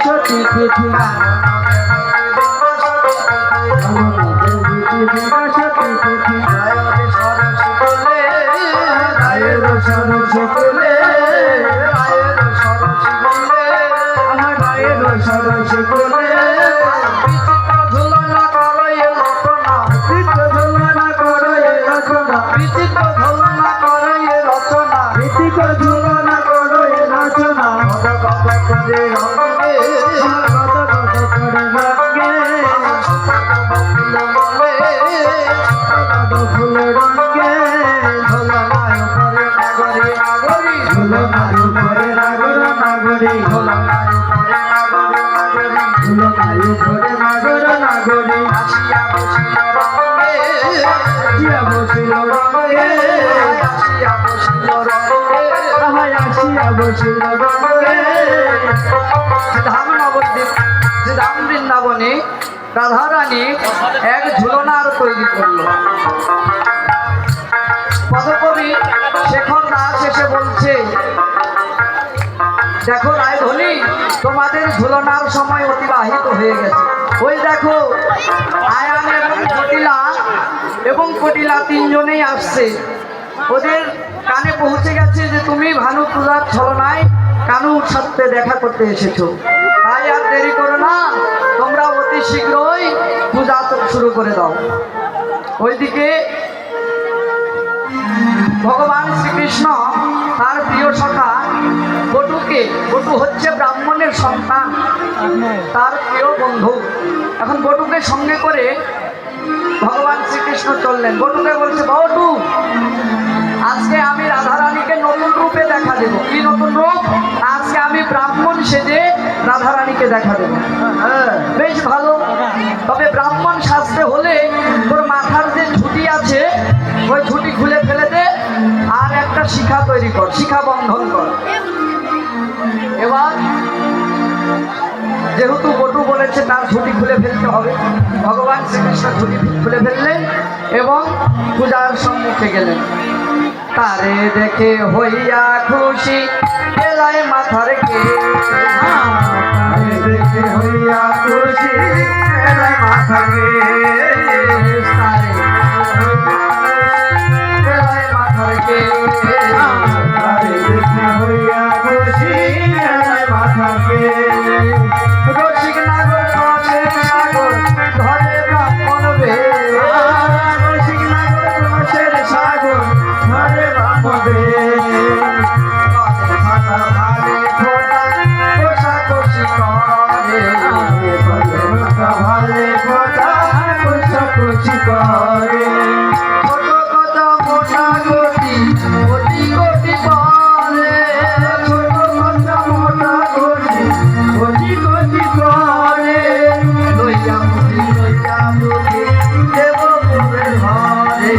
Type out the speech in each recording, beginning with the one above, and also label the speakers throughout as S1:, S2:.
S1: সতী তিথি বৃন্দাবনে রাধারানী এক ঝুলনার তৈরি করল। পদকবি শেখর দাস এসে বলছে, দেখো রায়ধনী, তোমাদের ঝুলনার সময় অতিবাহিত হয়ে গেছে। ওই দেখো আয়ান এবং কটিলা তিনজনেই আসছে। ওদের কানে পৌঁছে গেছে যে তুমি ভানু পূজার ছলনায় কানুর সাথে দেখা করতে এসেছো। তাই আর দেরি করো না, তোমরা অতি শীঘ্রই পূজা শুরু করে দাও। ওইদিকে ভগবান শ্রীকৃষ্ণ তার প্রিয় সখা বটুকে, বটু হচ্ছে ব্রাহ্মণের সন্তান, তার প্রিয় বন্ধু। এখন বটুকে সঙ্গে করে ভগবান শ্রীকৃষ্ণ চললেন। বটুকে বলছে, বটু, আজকে আমি রাধারানীকে নতুন রূপে দেখা দেব। কি নতুন রূপ? আজকে আমি ব্রাহ্মণ সেজে রাধারানীকে দেখা দেব। বেশ ভালো, তবে ব্রাহ্মণ সাজতে হলে তোর মাথার যে ঝুঁটি আছে ওই ঝুঁটি খুলে ফেলে দে, আর একটা শিখা তৈরি কর, শিখা বন্ধন কর। এবার যেহেতু বটু বলেছে তার ঝুঁটি খুলে ফেলতে হবে, ভগবান শ্রীকৃষ্ণ ঝুঁটি খুলে ফেললেন এবং পূজার সম্মুখে গেলেন। তারে দেখে হইয়া খুশি এলায় মাথার কে, তারে দেখে হইয়া খুশি এলায় মাথার কে, এলায় মাথার কে, তারে দেখে হইয়া খুশি এলায় মাথার কে। রসিক নাগর রসের সাগর ধরে ব্রাহ্মণ বে, রসিক নাগর রসের সাগর ধরে ব্রাহ্মণ বে। ভালে ফোটা কোষাকষি করে, ভালে ফোটা কোষাকষি করে। ছোট কথা মোটা গতি কোটি কোটি করে, ছোট কথা মোটা গতি কোটি কোটি করে। লইয়া মুখি দেব পুরের ঘরে,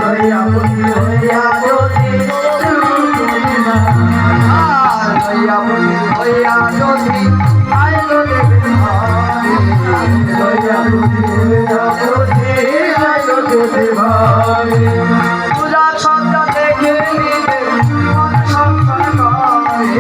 S1: লইয়া মুখি হইয়া যদি লইয়া মুখি হইয়া যদি আইল দেবের ঘরে, লইয়া মুখি হইয়া যদি আইল দেবের ঘরে। পূজার সজ্জা দেখে নিবে মন সংসার করে,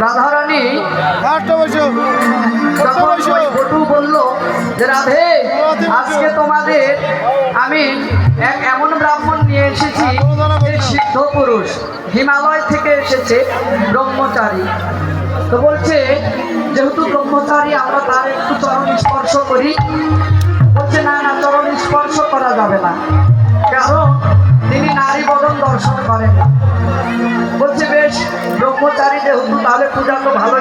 S1: রাধারানী বটু বলল যে রাধে, আজকে তোমাদের আমি এক এমন ব্রাহ্মণ নিয়ে এসেছি, সিদ্ধ পুরুষ, হিমালয় থেকে এসেছে, ব্রহ্মচারী। তো বলছে যেহেতু ব্রহ্মচারী আমরা তার একটু চরণ স্পর্শ করি। বলছে না না, চরণ স্পর্শ করা যাবে না, কারণ তিনি নারী বদন দর্শন করেন না। বলছে বেশ, ব্রহ্মচারী যেহেতু তাহলে পূজা তো ভালো।